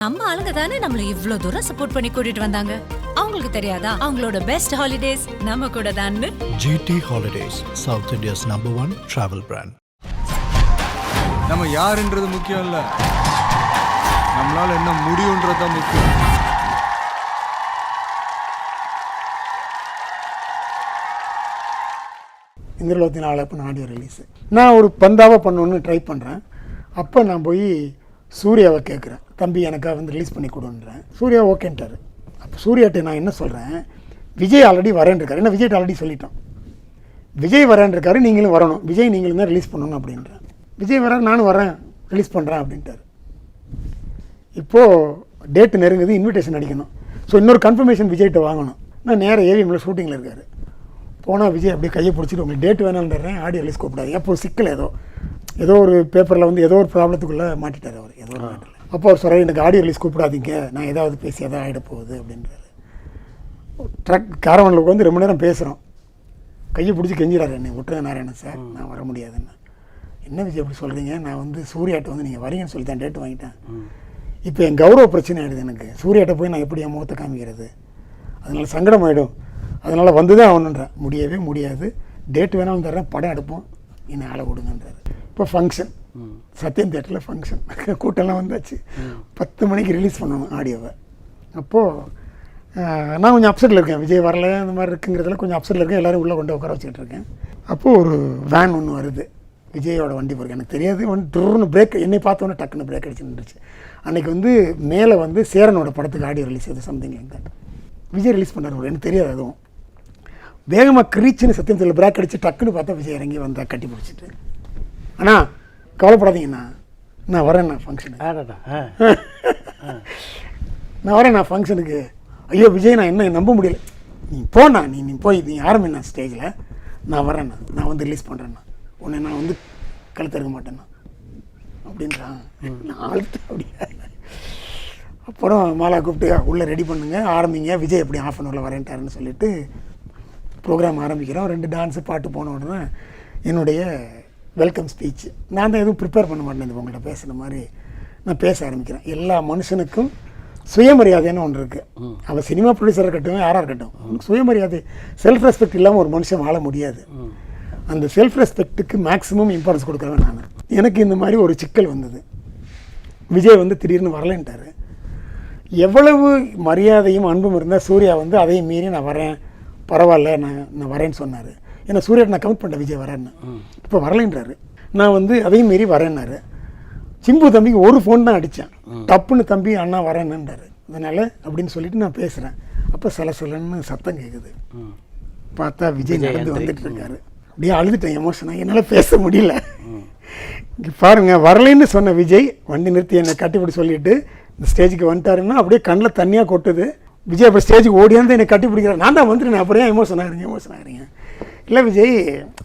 நம்ம ஆளுங்க தானே நம்மள இவ்ளோ தூரம் சப்போர்ட் பண்ணி கூட்டிட்டு வந்தாங்க. அவங்களுக்கு தெரியாதா அவங்களோட பெஸ்ட் ஹாலிடேஸ் நம்ம கூட தான்னு. GT Holidays, South India's #1 travel brand. நம்ம யாருன்றது முக்கியம் இல்ல, நம்மளால என்ன முடியும்ன்றது தான் முக்கியம். இந்த 24 ஆடியோ ரிலீஸு நான் ஒரு பந்தாவாக பண்ணணுன்னு ட்ரை பண்ணுறேன். அப்போ நான் போய் சூர்யாவை கேட்குறேன், தம்பி எனக்காக வந்து ரிலீஸ் பண்ணி கொடுன்றேன். சூர்யா ஓகேன்ட்டார். அப்போ சூர்யாட்ட நான் என்ன சொல்கிறேன், விஜய் ஆல்ரெடி வரேன்ருக்காரு. ஏன்னா விஜய்ட்ட ஆல்ரெடி சொல்லிட்டோம், விஜய் வரேன்ருக்காரு, நீங்களும் வரணும், விஜய் நீங்களும் தான் ரிலீஸ் பண்ணணும் அப்படின்றேன். விஜய் வர நானும் வரேன், ரிலீஸ் பண்ணுறேன் அப்படின்ட்டார். இப்போது டேட்டு நெருங்குது, இன்விடேஷன் அடிக்கணும். ஸோ இன்னொரு கன்ஃபர்மேஷன் விஜய்கிட்ட வாங்கணும். நான் நேராக ஏவிஎம்மில் ஷூட்டிங்கில் இருக்கார். போனால் விஜய் அப்படியே கையை பிடிச்சிட்டு உங்களுக்கு டேட் வேணான்றேன், ஆடியோ ரிலீஸ் கூப்பிடாது. அப்போ சிக்கல் ஏதோ ஒரு பேப்பரில் வந்து ஏதோ ஒரு ப்ராப்ளத்துக்குள்ளே மாட்டிட்டார் அவர், ஏதோ ஒரு மேட்டரில். அப்போ அவர் சொல்கிறார், எனக்கு ஆடியோ ரிலீஸ் கூப்பிடாதீங்க, நான் ஏதாவது பேசி எதாவது ஆகிட போகுது அப்படின்றாரு. காரவனில் வந்து ரொம்ப நேரம் பேசுகிறோம், கையை பிடிச்சி கெஞ்சிடாரு, என்னை விட்டுருங்க நாராயணன் சார், நான் வர முடியாதுன்னு. என்ன விஜய் எப்படி சொல்கிறீங்க, நான் வந்து சூர்யாட்ட வந்து நீங்கள் வரீங்கன்னு சொல்லி தான் டேட்டு வாங்கிட்டேன். இப்போ என் கௌரவ பிரச்சனை ஆகிடுது எனக்கு, சூர்யாட்ட போய் நான் எப்படி என் முகத்தை காமிக்கிறது, அதனால் சங்கடம் ஆகிடும், அதனால் வந்து தான் ஆகணுன்றேன். முடியவே முடியாது, டேட் வேணாலும் தர்றேன், படம் எடுப்போம், என்னை ஆளை விடுங்கன்றாரு. இப்போ ஃபங்க்ஷன், சத்யம் தேட்டரில் ஃபங்க்ஷன், கூட்டம்லாம் வந்தாச்சு. 10 மணிக்கு ரிலீஸ் பண்ணணும் ஆடியோவை. அப்போது நான் கொஞ்சம் அப்செட்டில் இருக்கேன், விஜய் வரல இந்த மாதிரி இருக்குங்கிறதுல கொஞ்சம் அப்செட்டில் இருக்கேன். எல்லோரும் உள்ளே கொண்டு உட்கார வச்சுக்கிட்டு இருக்கேன். அப்போது ஒரு வேன் ஒன்று வருது, விஜயோட வண்டி போகிறது எனக்கு தெரியாது. டூர்னு பிரேக், என்னை பார்த்தோன்னே டக்குன்னு பிரேக் அடிச்சு நின்றுச்சு. அன்றைக்கி வந்து மேலே வந்து சேரனோட படத்துக்கு ஆடியோ ரிலீஸ் ஆகுது, something like that. Vijay release பண்ணார், எனக்கு தெரியாது. அதுவும் வேகமாக கிரீச்சுன்னு சத்தியம் தெரியல, பிரேக் அடித்து டக்குன்னு பார்த்தா விஜய் இறங்கி வந்தால் கட்டி பிடிச்சிட்டு, அண்ணா கவலைப்படாதீங்கண்ணா, நான் வரேண்ணா ஃபங்க்ஷனுக்கு, நான் வரேண்ணா ஃபங்க்ஷனுக்கு. ஐயோ விஜய் நான் என்ன நம்ப முடியல, நீ போண்ணா, நீ போய் நீ ஆரம்பிண்ணா ஸ்டேஜில், நான் வரேண்ணா, நான் வந்து ரிலீஸ் பண்ணுறேண்ணா, உன்னை நான் வந்து கழுத்தறுக்க மாட்டேண்ணா அப்படின்றான். நான் அழுத்து அப்படியே. அப்புறம் மாலா கூப்பிட்டு உள்ளே ரெடி பண்ணுங்க, ஆரம்பிங்க, விஜய் எப்படி ஆஃப் அன் ஹவரில் வரேன்ட்டாருன்னு சொல்லிவிட்டு ப்ரோக்ராம் ஆரம்பிக்கிறோம். 2 டான்ஸு பாட்டு போன உடனே என்னுடைய வெல்கம் ஸ்பீச். நான் தான் எதுவும் ப்ரிப்பேர் பண்ண மாட்டேன், உங்கள்கிட்ட பேசுகிற மாதிரி நான் பேச ஆரம்பிக்கிறேன். எல்லா மனுஷனுக்கும் சுயமரியாதைன்னு ஒன்று இருக்குது. அவள் சினிமா ப்ரொடியூசராக இருக்கட்டும், யாராக இருக்கட்டும், அவனுக்கு சுயமரியாதை, செல்ஃப் ரெஸ்பெக்ட் இல்லாமல் ஒரு மனுஷன் வாழ முடியாது. அந்த செல்ஃப் ரெஸ்பெக்ட்டுக்கு மேக்ஸிமம் இம்பார்ட்டன்ஸ் கொடுக்குறேன் நான். எனக்கு இந்த மாதிரி ஒரு சிக்கல் வந்தது. விஜய் வந்து திடீர்னு வரலைன்ட்டார். எவ்வளவு மரியாதையும் அன்பும் இருந்தால் சூர்யா வந்து அதையும் மீறி நான் வரேன், பரவாயில்ல, நான் வரேன்னு சொன்னார். ஏன்னா சூர்யாட்ட நான் கவுண்ட் பண்ணேன் விஜய் வரேன்னு. இப்போ வரலைன்றாரு. நான் வந்து அதையும் மீறி வரேன்னாரு. சிம்பு தம்பிக்கு ஒரு ஃபோன் தான் அடித்தேன், தப்புன்னு தம்பி அண்ணா வரேன்னுன்றாரு. அதனால் அப்படின்னு சொல்லிட்டு நான் பேசுகிறேன். அப்போ சிலன்னு சத்தம் கேட்குது. பார்த்தா விஜய் நடந்து வந்துட்டு இருக்காரு. அப்படியே அழுதுட்டேன், எமோஷனாக, என்னால் பேச முடியல. இங்கே பாருங்கள், வரலைன்னு சொன்ன விஜய் வண்டி நிறுத்தி என்னை கட்டிப்பிடி சொல்லிவிட்டு இந்த ஸ்டேஜுக்கு வந்துட்டாருன்னா அப்படியே கண்ணில் தண்ணியாக கொட்டுது. விஜய் அப்போ ஸ்டேஜுக்கு ஓடியாந்து என்னை கட்டி பிடிக்கிறார். நான் தான் வந்துட்டேன், அப்புறம் ஏன் எமோஷன் ஆகிறீங்க. இல்லை விஜய்,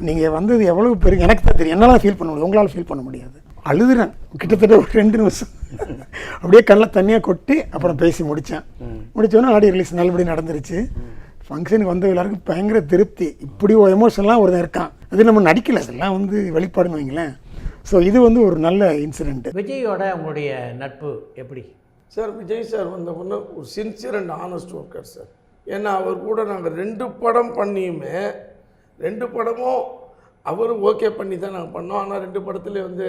நீங்கள் வந்தது எவ்வளோ பெரிய எனக்கு தான் தெரியும், என்னால் ஃபீல் பண்ண முடியும், உங்களால் ஃபீல் பண்ண முடியாது. அழுதுறேன் கிட்டத்தட்ட ஒரு 2 நிமிஷம். அப்படியே கண்ணில் தண்ணியாக கொட்டி அப்புறம் பேசி முடித்தோன்னே ஆடியோ ரிலீஸ் நல்லபடி நடந்துருச்சு. ஃபங்க்ஷனுக்கு வந்த எல்லாருக்கும் பயங்கர திருப்தி. இப்படி ஒரு எமோஷன்லாம் ஒருத்தன் இருக்கான், அது நம்ம நடிக்கலை, அதெல்லாம் வந்து வெளிப்பாடுன்னு வைங்களேன். ஸோ இது வந்து ஒரு நல்ல இன்சிடென்ட். விஜயோட உங்களுடைய நட்பு எப்படி சார்? விஜய் சார் வந்த பொண்ணு ஒரு sincere and honest worker sir. ஏன்னா அவர் கூட நாங்கள் 2 படம் பண்ணியுமே 2 படமும் அவர் ஓகே பண்ணி தான் நாங்கள் பண்ணோம். ஆனால் 2 படத்துலேயே வந்து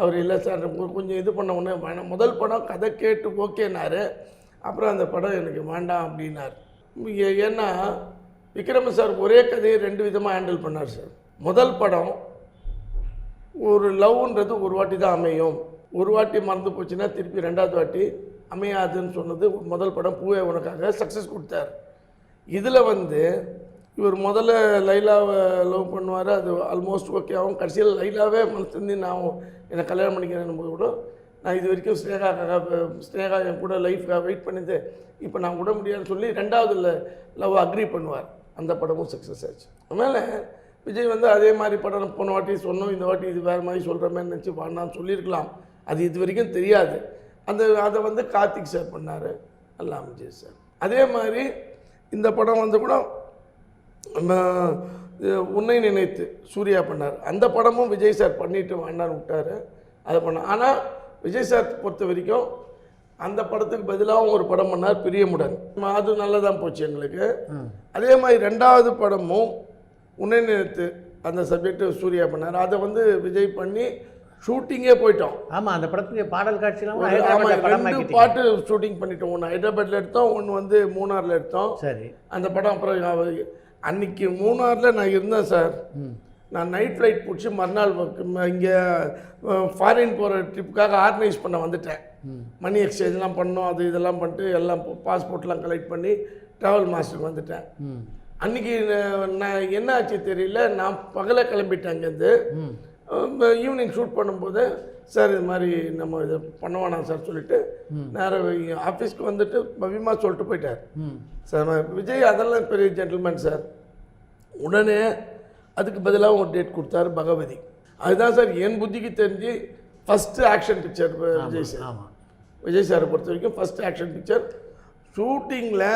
அவர் இல்லை சார் கொஞ்சம் இது பண்ண உடனே வேணாம். முதல் படம் கதை கேட்டு ஓகேனாரு, அப்புறம் அந்த படம் எனக்கு வேண்டாம் அப்படின்னார். ஏன்னா விக்ரம சார் ஒரே கதையை 2 விதமாக ஹேண்டில் பண்ணார் சார். முதல் படம் ஒரு லவ்ன்றது ஒரு வாட்டி தான் அமையும், ஒரு வாட்டி மறந்து போச்சுன்னா திருப்பி 2வது வாட்டி அமையாதுன்னு சொன்னது முதல் படம் பூவே உனக்காக சக்ஸஸ் கொடுத்தார். இதில் வந்து இவர் முதல்ல லைலாவை லவ் பண்ணுவார், அது ஆல்மோஸ்ட் ஓகே ஆகும். கடைசியில் லைலாவே மனசு நான் என்னை கல்யாணம் பண்ணிக்கிறேன் போது கூட நான் இது வரைக்கும் ஸ்னேகா என் கூட லைஃப்காக வெயிட் பண்ணிட்டு இப்போ நான் விட முடியாதுன்னு சொல்லி 2வது லவ் அக்ரி பண்ணுவார். அந்த படமும் சக்ஸஸ் ஆச்சு. அதனால் விஜய் வந்து அதே மாதிரி படம் போன வாட்டி சொன்னோம், இந்த வாட்டி இது வேறு மாதிரி சொல்கிற மாதிரி நினச்சி வாண்டான்னு சொல்லியிருக்கலாம், அது இது வரைக்கும் தெரியாது. அதை வந்து கார்த்திக் சார் பண்ணார், நல்லா விஜய் சார். அதே மாதிரி இந்த படம் வந்து கூட உன்னை நினைத்து சூர்யா பண்ணார். அந்த படமும் விஜய் சார் பண்ணிவிட்டு வேண்டான்னு விட்டார், அதை பண்ண. ஆனால் விஜய் சார் பொறுத்த வரைக்கும் அந்த படத்துக்கு பதிலாகவும் ஒரு படம் பண்ணார் பிரியமுடன். அது நல்லதான் போச்சு எங்களுக்கு. அதே மாதிரி 2வது படமும் உன்னை நினைத்து அந்த சப்ஜெக்ட் சூர்யா பண்ணார். அதை வந்து விஜய் பண்ணி ஷூட்டிங்கே போயிட்டோம். ஆமாம், அந்த படத்துக்கு பாடல் காட்சியெல்லாம் ஆமாம், 2 பாட்டு ஷூட்டிங் பண்ணிட்டோம். ஒன்று ஹைதராபாத்தில் எடுத்தோம், ஒன்று வந்து மூணாரில் எடுத்தோம். சரி. அந்த படம் அப்புறம் அன்றைக்கி மூணாரில் நான் இருந்தேன் சார். நான் நைட் ஃப்ளைட் பிடிச்சி மறுநாள் இங்கே ஃபாரின் போகிற ட்ரிப்புக்காக ஆர்கனைஸ் பண்ண வந்துட்டேன். மணி எக்ஸ்சேஞ்செலாம் பண்ணோம், அது இதெல்லாம் பண்ணிட்டு எல்லாம் பாஸ்போர்ட்லாம் கலெக்ட் பண்ணி ட்ராவல் மாஸ்டருக்கு வந்துட்டேன். அன்றைக்கி நான் என்ன ஆச்சு தெரியல, நான் பகலை கிளம்பிட்டேன் அங்கேருந்து. ஈவினிங் ஷூட் பண்ணும்போது சார் இது மாதிரி நம்ம இதை பண்ணுவானா சார் சொல்லிட்டு நேராக ஆஃபீஸ்க்கு வந்துட்டு பவிமா சொல்லிட்டு போயிட்டார். சார் விஜய் அதெல்லாம் பெரிய ஜென்டில்மேன் சார். உடனே அதுக்கு பதிலாக ஒரு டேட் கொடுத்தாரு பகவதி. அதுதான் சார் என் புத்திக்கு தெரிஞ்சு first action picture Vijay sir. Vijay சாரை பொறுத்த வரைக்கும் ஃபஸ்ட் ஆக்ஷன் பிக்சர். ஷூட்டிங்கில்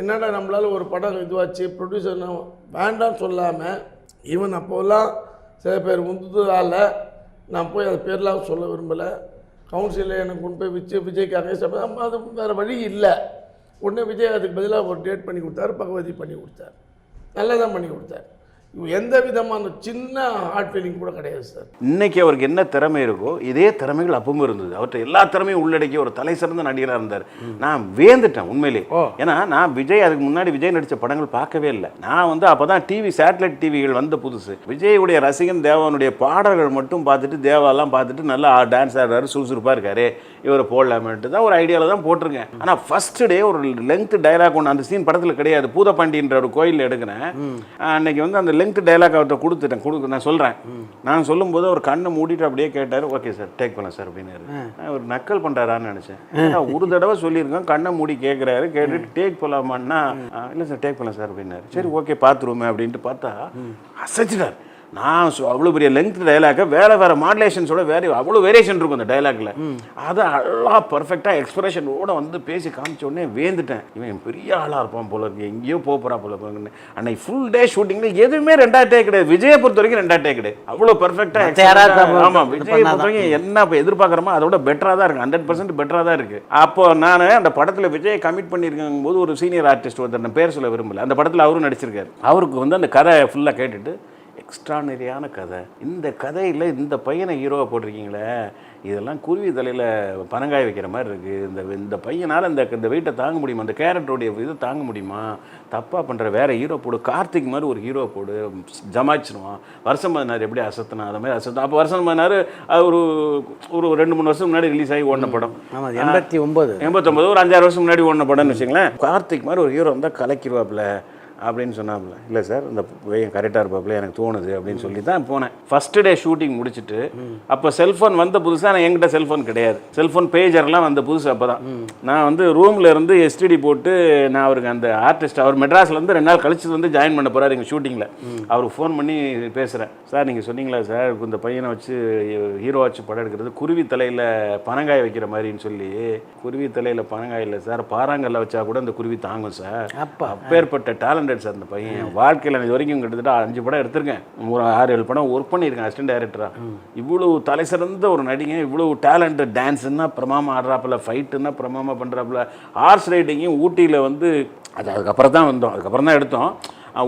என்னடா நம்மளால் ஒரு படம் இதுவாச்சு, ப்ரொடியூசர் வேண்டாம்னு சொல்லாமல் ஈவன் அப்போல்லாம் சில பேர் உந்துதால் நான் போய் அது பேர்லாம் சொல்ல விரும்பலை. கவுன்சிலில் எனக்கு கொண்டு போய் விஜய்க்காக அது வேறு வழி இல்லை. உடனே விஜய் அதுக்கு பதிலாக ஒரு டேட் பண்ணி கொடுத்தாரு, பகவதி பண்ணி கொடுத்தார். நல்லா தான் பண்ணி கொடுத்தார். எந்த விதமான சின்ன ஹார்ட் ஃபீலிங் கூட கிடையாது சார். இன்னைக்கு அவருக்கு என்ன திறமை இருக்கோ இதே திறமைகள் அப்பவும் இருந்தது. அவர்கிட்ட எல்லா திறமையும் உள்ளடக்கி ஒரு தலை சிறந்த நடிகராக இருந்தார். நான் வேந்துட்டேன் உண்மையிலே. ஏன்னா நான் விஜய் அதுக்கு முன்னாடி விஜய் நடித்த படங்கள் பார்க்கவே இல்லை. நான் வந்து அப்போ தான் சேட்டலைட் டிவிகள் வந்த புதுசு. விஜயுடைய ரசிகன் தேவானுடைய பாடல்கள் மட்டும் பார்த்துட்டு தேவாலாம் பார்த்துட்டு நல்லா டான்ஸ் ஆடுறாரு, சுறுசுறுப்பாக இருக்காரு, இவரை போடலாமேன்ட்டு தான் ஒரு ஐடியாவில் தான் போட்டிருக்கேன். ஆனால் ஃபர்ஸ்ட் டே ஒரு லெங்க் டைலாக் ஒன்று அந்த சீன் படத்தில் கிடையாது. பூதப்பாண்டின்ற ஒரு கோயிலில் எடுக்கிறேன். அன்னைக்கு வந்து அந்த லெங்க் டைலாக் அவர்கிட்ட கொடுத்துட்டேன். நான் சொல்கிறேன். நான் சொல்லும்போது அவர் கண்ணை மூடிட்டு அப்படியே கேட்டார், ஓகே சார் டேக் பண்ண சார் அப்படின்னு. ஒரு நக்கல் பண்ணுறாரான்னு நினச்சேன். ஒரு தடவை சொல்லியிருக்கேன், கண்ணை மூடி கேட்குறாரு. கேட்டுட்டு டேக் போகலாமான்னா இல்லை சார் டேக் பண்ணல சார் அப்படின்னாரு. சரி ஓகே பார்த்துருவோமே அப்படின்ட்டு பார்த்தா அசைச்சிட்டார். நான் அவ்வளோ பெரிய லெங்க் டைலாக வேறு மாடுலேஷன்ஸோட அவ்வளோ வேரியேஷன் இருக்கும் அந்த டைலாக்ல. அதை அழகா பர்ஃபெக்டாக எக்ஸ்பிரஷனோட வந்து பேசி காமிச்ச உடனே வேந்துட்டேன். இவன் பெரிய ஆளாக இருப்பான் போல இருக்கு, எங்கேயோ போகிறா போல இருக்குன்னு. அன்னைக்கு ஃபுல் டே ஷூட்டிங்கில் எதுவுமே 2வது டேக் கிடையாது. விஜயை பொறுத்த வரைக்கும் 2வது டேக் கிடையாது. அவ்வளோ பர்ஃபெக்டாக. ஆமாம், விஜயை பொறுத்த வரைக்கும் என்ன இப்போ எதிர்பார்க்குறோமோ அதோட பெட்டராக தான் இருக்குது. 100% பெட்டராக தான் இருக்குது. அப்போ நான் அந்த படத்தில் விஜயை கமிட் பண்ணியிருக்கும் போது ஒரு சீனியர் ஆர்டிஸ்ட் ஒருத்தர் பேர் சொல்ல விரும்பல, அந்த படத்தில் அவரும் நடிச்சிருக்காரு. அவருக்கு வந்து அந்த கதை ஃபுல்லாக கேட்டுட்டு எக்ஸ்ட்ரானரியான கதை, இந்த கதையில் இந்த பையனை ஹீரோவாக போட்டிருக்கீங்களே, இதெல்லாம் குருவி தலையில் பனங்காய் வைக்கிற மாதிரி இருக்குது. இந்த பையனால் இந்த வெயிட்டை தாங்க முடியுமா, அந்த கேரக்டருடைய இதை தாங்க முடியுமா, தப்பாக பண்ணுற வேறு ஹீரோ போடு, கார்த்திக் மாதிரி ஒரு ஹீரோ போடு, ஜமாச்சிடுவான். வருஷம் 16 எப்படி அசத்தினா அதை மாதிரி அசத்தம். அப்போ வருஷம் 16 ஒரு 2-3 வருஷம் முன்னாடி ரிலீஸ் ஆகி ஓடின படம். 89 ஒரு 5-6 வருஷம் முன்னாடி ஓடின படம்னு வச்சுங்களேன். கார்த்திக் மாதிரி ஒரு ஹீரோ வந்தால் கலக்கிடுவாப்புல அப்படின்னு சொன்னாப்புல. இல்லை சார் இந்த பையன் கரெக்டாக இருப்பாப்புல எனக்கு தோணுது அப்படின்னு சொல்லி தான் போனேன். ஃபஸ்ட்டு டே ஷூட்டிங் முடிச்சுட்டு அப்போ செல்ஃபோன் வந்த புதுசாக நான் என்கிட்ட செல்ஃபோன் கிடையாது. செல்ஃபோன் பேஜர்லாம் வந்த புதுசு. அப்போ தான் நான் வந்து ரூமில் இருந்து எஸ்டிடி போட்டு நான் அவருக்கு அந்த ஆர்டிஸ்ட் அவர் மெட்ராஸ்லேருந்து 2 நாள் கழிச்சு வந்து ஜாயின் பண்ண போகிறார் எங்கள் ஷூட்டிங்கில். அவருக்கு ஃபோன் பண்ணி பேசுகிறேன். சார் நீங்கள் சொன்னீங்களா சார் இந்த பையனை வச்சு ஹீரோ வச்சு படம் எடுக்கிறது குருவி தலையில் பனங்காய் வைக்கிற மாதிரின்னு சொல்லி. குருவி தலையில் பனங்காய் இல்லை சார், பாறாங்கல்ல வச்சா கூட அந்த குருவி தாங்கும் சார். அப்பேற்பட்ட டேலண்ட் சார் அந்த பையன். வாழ்க்கையில் இது வரைக்கும் கிட்டத்தட்ட 5 படம் எடுத்திருக்கேன், ஒரு 6-7 படம் ஒர்க் பண்ணியிருக்கேன் அசிஸ்டன்ட் டைரக்டராக. இவ்வளவு தலை சிறந்த ஒரு நடிகை, இவ்வளவு டேலண்ட், டான்ஸுன்னா பிரமாமா ஆடுறாப்புல, ஃபைட்டுன்னா பிரமாமா பண்ணுறாப்புல, ஹார்ஸ் ரைடிங்கும் ஊட்டியில் வந்து அதுக்கப்புறம் தான் எடுத்தோம்.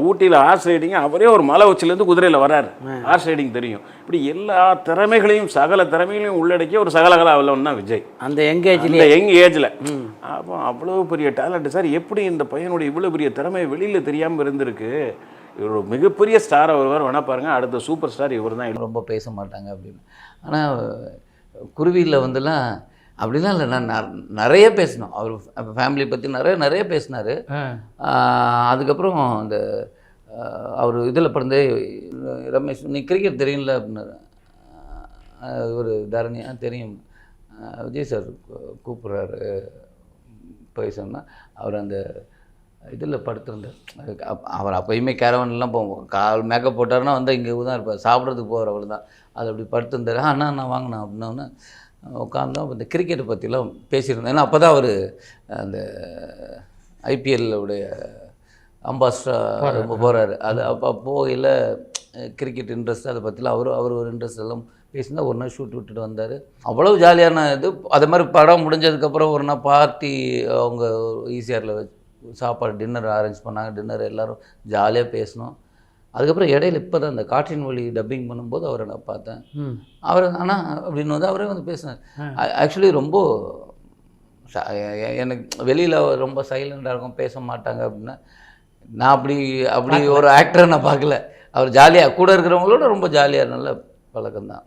ஊட்டியில் ஹார்ஸ் ரைடிங் அவரே ஒரு மலை உச்சிலேருந்து குதிரையில் வராரு, ஹார்ஸ் ரைடிங் தெரியும். இப்படி எல்லா திறமைகளையும் சகல திறமைகளையும் உள்ளடக்கிய ஒரு சகலகலா வல்லவன் தான் விஜய். அந்த யங் ஏஜில் அப்போ அவ்வளோ பெரிய டேலண்ட் சார். எப்படி இந்த பையனுடைய இவ்வளோ பெரிய திறமை வெளியில் தெரியாமல் இருந்திருக்கு. இவர் ஒரு மிகப்பெரிய ஸ்டார் வருவார் வேணா பாருங்கள், அடுத்த சூப்பர் ஸ்டார் இவர் தான். ரொம்ப பேச மாட்டாங்க அப்படின்னு. ஆனால் குருவியில் வந்துலாம் அப்படிலாம் இல்லை. நான் நிறைய பேசினோம். அவர் ஃபேமிலி பற்றி நிறைய பேசினார். அதுக்கப்புறம் அந்த அவர் இதில் பிறந்தே ரமேஷ் நீ கிரிக்கெட் தெரியும்ல அப்படின்னாரு. ஒரு தரணியாக தெரியும், விஜய் சார் கூப்பிட்றாரு போய் சொன்னால். அவர் அந்த இதில் படுத்திருந்தார். அவர் அப்போயுமே கேரவன்லாம் போவோம், கால் மேக்கப் போட்டாருன்னா வந்து இங்கே தான் இருப்பார், சாப்பிட்றதுக்கு போகிற அவள் தான். அது அப்படி படுத்திருந்தார். அண்ணா நான் வாங்கினேன் அப்படின்னோடனே உட்காந்தோம். இந்த கிரிக்கெட்டை பற்றிலாம் பேசியிருந்தேன். ஏன்னா அப்போ தான் அவர் அந்த ஐபிஎல்லுடைய அம்பாஸ்டராக போகிறாரு. அது அப்போ போகையில் கிரிக்கெட் இன்ட்ரெஸ்ட் அதை பற்றிலாம் அவர் ஒரு இன்ட்ரெஸ்ட் எல்லாம் பேசினா ஒரு நாள் ஷூட் விட்டுட்டு வந்தார். அவ்வளோ ஜாலியான இது. அதே மாதிரி படம் முடிஞ்சதுக்கப்புறம் ஒரு நாள் பார்ட்டி அவங்க ஈசிஆரில் சாப்பாடு டின்னர் அரேஞ்ச் பண்ணாங்க. டின்னர் எல்லோரும் ஜாலியாக பேசினோம். அதுக்கப்புறம் இடையில இப்போ தான் அந்த காற்றின் வழி டப்பிங் பண்ணும்போது அவரை நான் பார்த்தேன். அவர் ஆனால் அப்படின்னு வந்து அவரே வந்து பேசினார். ஆக்சுவலி ரொம்ப எனக்கு வெளியில் ரொம்ப சைலண்டாக இருக்கும், பேச மாட்டாங்க அப்படின்னா. நான் அப்படி ஒரு ஆக்டரை நான் பார்க்கல. அவர் ஜாலியாக கூட இருக்கிறவங்களோட ரொம்ப ஜாலியாக நல்ல பழக்கம்தான்.